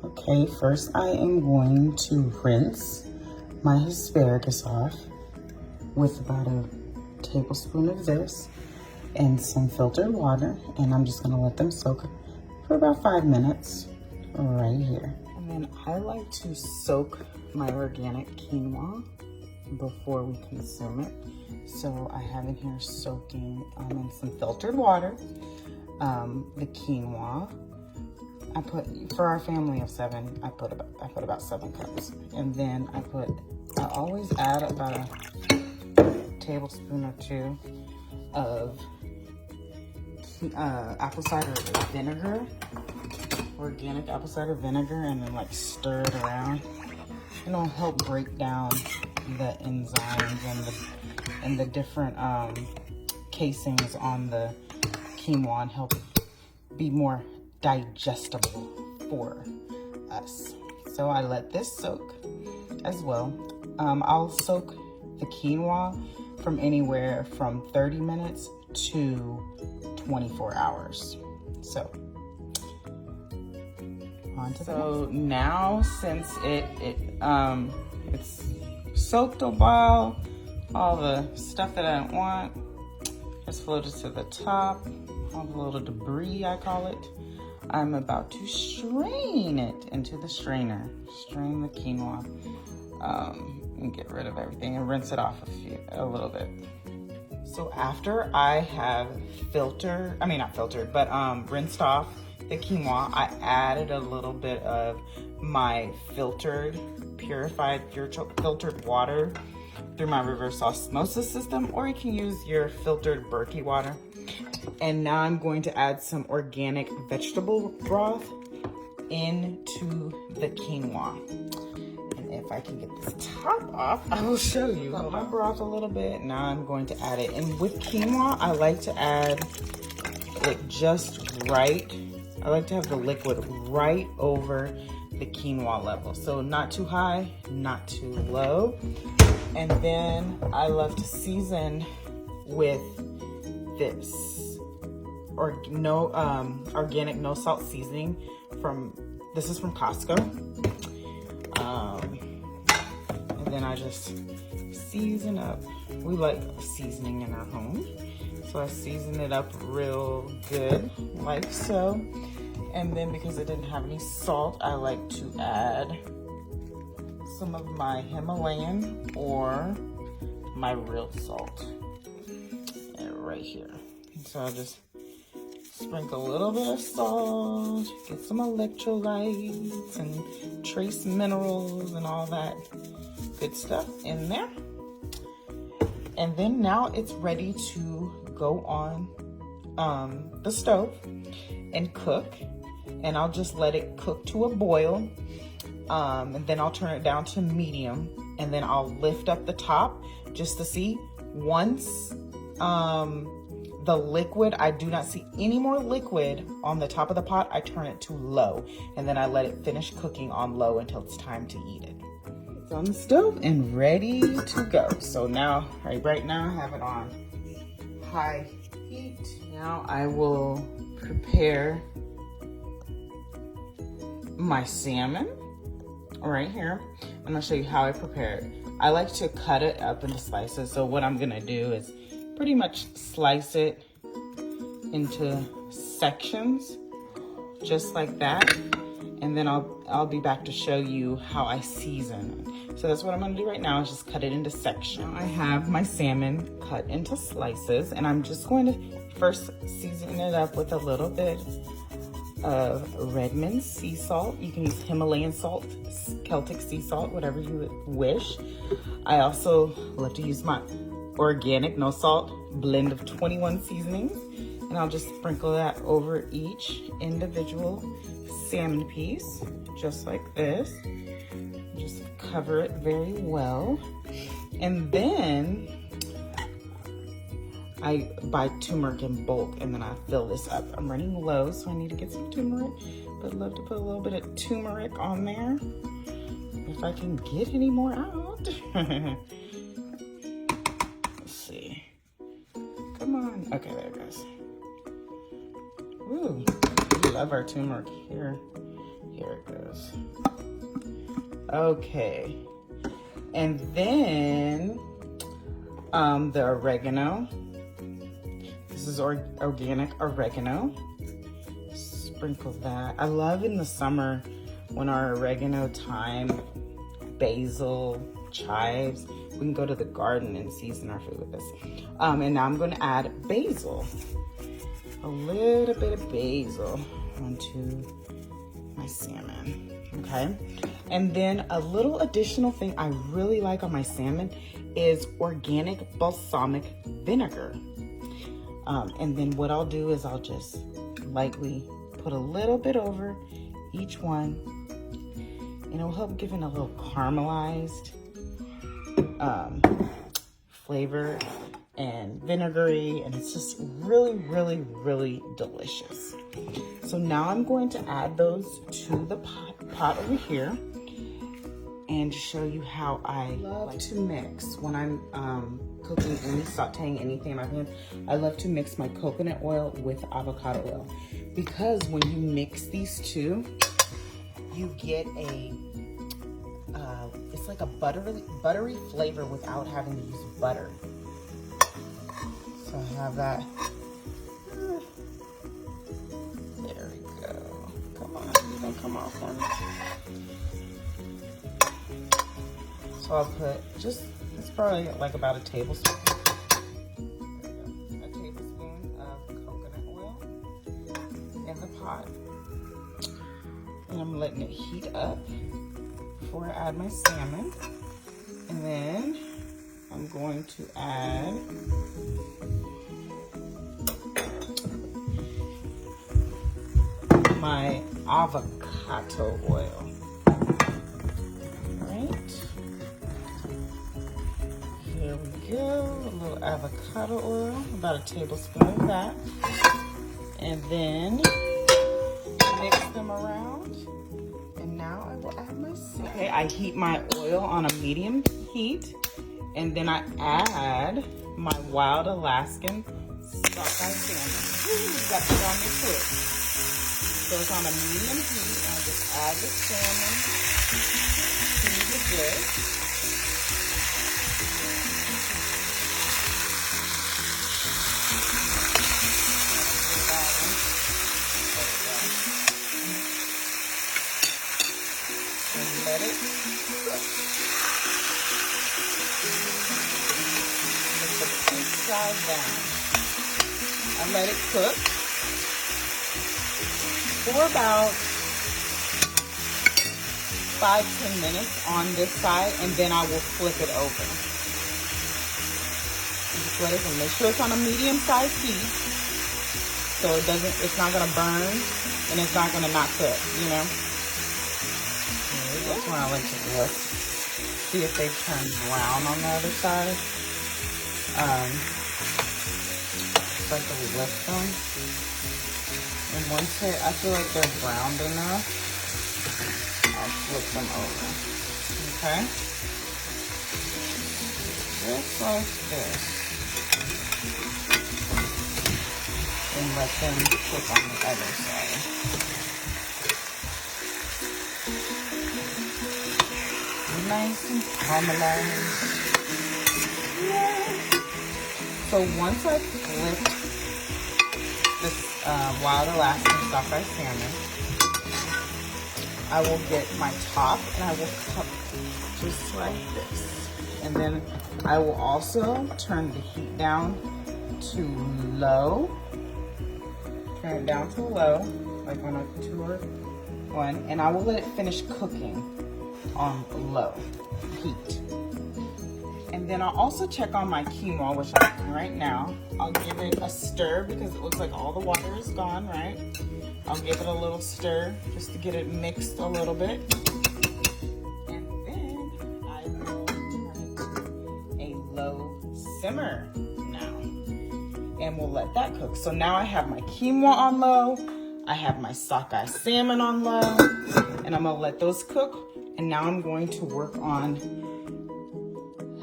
Okay, first I am going to rinse my asparagus off with about a tablespoon of this and some filtered water, and I'm just gonna let them soak for about 5 minutes right here. And then I like to soak my organic quinoa before we consume it. So I have in here soaking in some filtered water, the quinoa. I put, for our family of 7, I put about 7 cups. And then I always add about a tablespoon or 2 of apple cider vinegar, organic apple cider vinegar, and then like stir it around. It'll help break down the enzymes and the different casings on the quinoa and help be more digestible for us. So I let this soak as well. I'll soak the quinoa from anywhere from 30 minutes to 24 hours. So on to so now, since it's soaked a while, all the stuff that I don't want just floated to the top, all the little debris, I call it. I'm about to strain it into the strainer. Strain the quinoa and get rid of everything and rinse it off a little bit. So after I have rinsed off the quinoa, I added a little bit of my purified filtered water through my reverse osmosis system, or you can use your filtered Berkey water. And now I'm going to add some organic vegetable broth into the quinoa. And if I can get this top off, I will show you. Got my broth a little bit. Now I'm going to add it. And with quinoa, I like to add it just right. I like to have the liquid right over the quinoa level. So not too high, not too low. And then I love to season with this organic no salt seasoning this is from Costco. And then I just season up. We like seasoning in our home, so I season it up real good, like so. And then because it didn't have any salt, I like to add some of my Himalayan or my real salt right here. So I'll just sprinkle a little bit of salt, get some electrolytes and trace minerals and all that good stuff in there. And then now it's ready to go on the stove and cook. And I'll just let it cook to a boil. And then I'll turn it down to medium. And then I'll lift up the top just to see. Once the liquid, I do not see any more liquid on the top of the pot, I turn it to low. And then I let it finish cooking on low until it's time to eat it. It's on the stove and ready to go. So now, right now I have it on high heat. Now I will prepare my salmon right here. I'm gonna show you how I prepare it. I like to cut it up into slices. So what I'm gonna do is pretty much slice it into sections, just like that. And then I'll be back to show you how I season it. So that's what I'm gonna do right now, is just cut it into sections. Now I have my salmon cut into slices, and I'm just going to first season it up with a little bit of Redmond sea salt. You can use Himalayan salt, Celtic sea salt, whatever you wish. I also love to use my organic no salt blend of 21 seasonings, and I'll just sprinkle that over each individual salmon piece, just like this. Just cover it very well. And then I buy turmeric in bulk, and then I fill this up. I'm running low, so I need to get some turmeric, but I'd love to put a little bit of turmeric on there if I can get any more out. Let's see. Come on. Okay, there it goes. Ooh, we love our turmeric here There it goes. Okay. And then the oregano. This is organic oregano. Sprinkle that. I love in the summer when our oregano, thyme, basil, chives, we can go to the garden and season our food with this. And now I'm going to add basil. A little bit of basil onto my salmon. Okay. And then a little additional thing I really like on my salmon is organic balsamic vinegar. And then what I'll do is I'll just lightly put a little bit over each one, and it'll help give it a little caramelized flavor and vinegary, and it's just really, really, really delicious. So now I'm going to add those to the pot over here and show you how I love to mix when I'm cooking sauteing anything in my pan. I love to mix my coconut oil with avocado oil, because when you mix these two, you get a it's like a buttery flavor without having to use butter. So I have that. There we go. Come on, you don't come off on me. So I'll put just, it's probably like about a tablespoon. A tablespoon of coconut oil in the pot. And I'm letting it heat up before I add my salmon. And then I'm going to add my avocado oil. All right. Here we go. A little avocado oil, about a tablespoon of that. And then mix them around. And now I will add my salmon. Okay, I heat my oil on a medium heat. And then I add my wild Alaskan sockeye salmon. You got to put on your foot. So it's on a medium heat, and I just add the salmon to the dish. And let it cook. Put the pink side down. I let it cook for about 5-10 minutes on this side, and then I will flip it over. Just let it make sure it's on a medium-sized heat, so it's not gonna burn, and it's not gonna not cook, you know. That's when I like to look, see if they turn brown on the other side. Just like to lift them. And once I feel like they're browned enough, I'll flip them over. Okay? Just like this. And let them cook on the other side. Nice and caramelized. Yeah. So once I flip this wild Alaskan sockeye salmon, I will get my top and I will cup just like this. And then I will also turn the heat down to low. Turn it down to low, like on a 2 or 1, and I will let it finish cooking on low heat. And then I'll also check on my quinoa, which I'm doing right now. I'll give it a stir because it looks like all the water is gone, right? I'll give it a little stir just to get it mixed a little bit. And then I will turn a low simmer now. And we'll let that cook. So now I have my quinoa on low. I have my sockeye salmon on low. And I'm gonna let those cook. And now I'm going to work on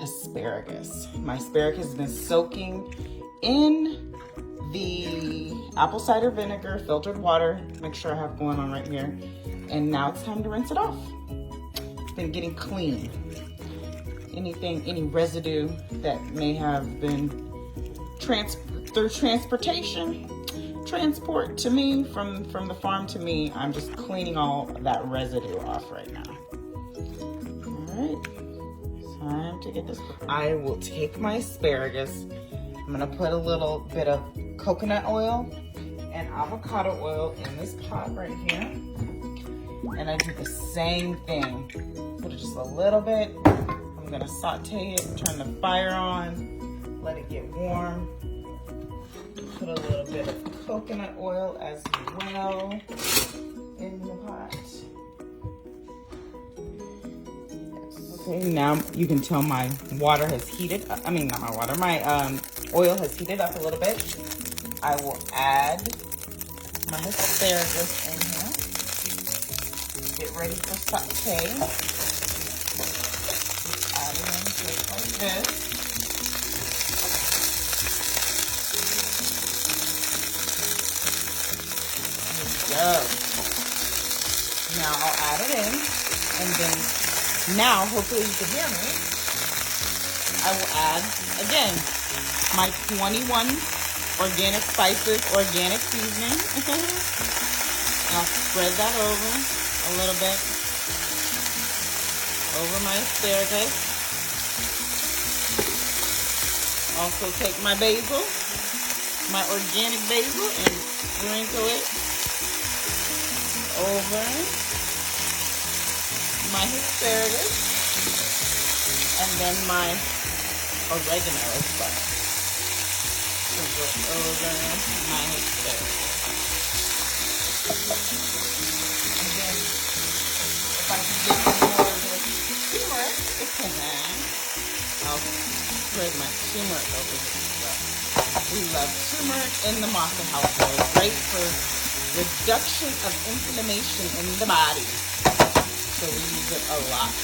asparagus. My asparagus has been soaking in the apple cider vinegar, filtered water mixture I have going on right here. And now it's time to rinse it off. It's been getting clean. Any residue that may have been through transport to me, from the farm to me, I'm just cleaning all that residue off right now. All right, time to get this. I will take my asparagus. I'm gonna put a little bit of coconut oil and avocado oil in this pot right here. And I do the same thing. Put it just a little bit. I'm gonna saute it, turn the fire on, let it get warm. Put a little bit of coconut oil as well in the pot. Okay, now you can tell my water has heated up. I mean, not my water, my oil has heated up a little bit. I will add my asparagus in here. Get ready for saute. Just add it in just like this. Go. Now I'll add it in, and then now hopefully you can hear me. I will add again my 21 organic spices, organic seasoning. I'll spread that over a little bit over my asparagus. Also take my basil, my organic basil, and sprinkle it over my asparagus, and then my oregano as well. Sprinkle over my asparagus. And then if I can get some more of this turmeric, I'll spread my turmeric over here as well. We love turmeric in the Moffitt household. Great for reduction of inflammation in the body. So we use it a lot.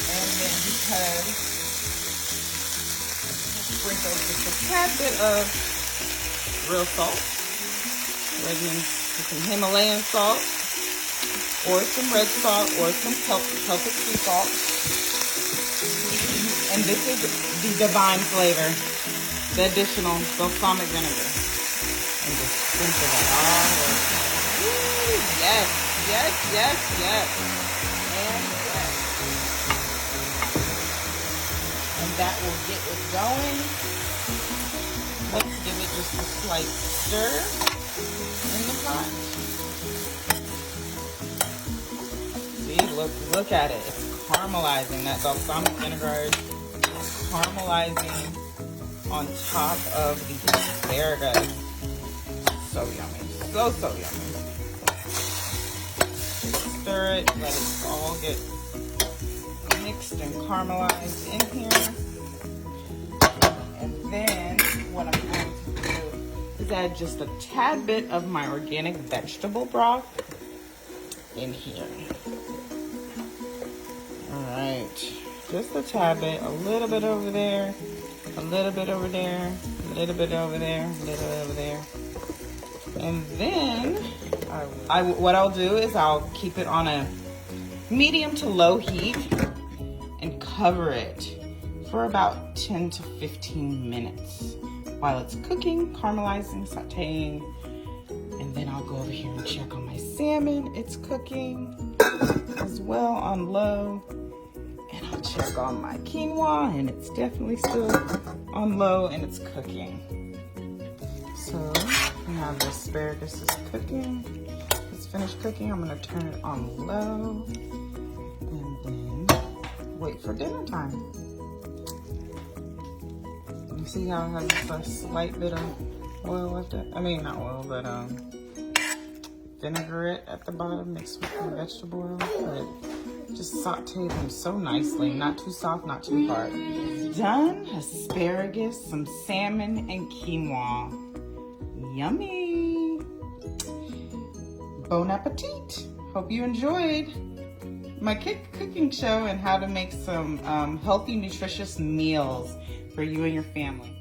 And then because sprinkle just a tad bit of real salt, some Himalayan salt, or some red salt, or some Celtic sea salt. And this is the divine flavor, the additional balsamic vinegar. And just sprinkle that all over. Woo, yes, yes, yes, yes. And yes. And that will get it going. Let's give it just a slight stir in the pot. See, look at it. It's caramelizing. That balsamic vinegar is caramelizing on top of the asparagus. So yummy. So yummy. Stir it, let it all get mixed and caramelized in here. And then what I'm going to do is add just a tad bit of my organic vegetable broth in here. Alright. Just a tad bit, a little bit over there, a little bit over there, a little bit over there, a little bit over there. And then what I'll do is I'll keep it on a medium to low heat and cover it for about 10 to 15 minutes while it's cooking, caramelizing, sauteing. And then I'll go over here and check on my salmon. It's cooking as well on low. And I'll check on my quinoa, and it's definitely still on low, and it's cooking. So now the asparagus is cooking. It's finished cooking. I'm gonna turn it on low and then wait for dinner time. You see how it has a slight bit of oil left it? I mean, not oil, but vinaigrette at the bottom mixed with the vegetable oil. But just saute them so nicely, not too soft, not too hard. Done. Asparagus, some salmon, and quinoa. Yummy. Bon appetit. Hope you enjoyed my cooking show and how to make some healthy, nutritious meals for you and your family.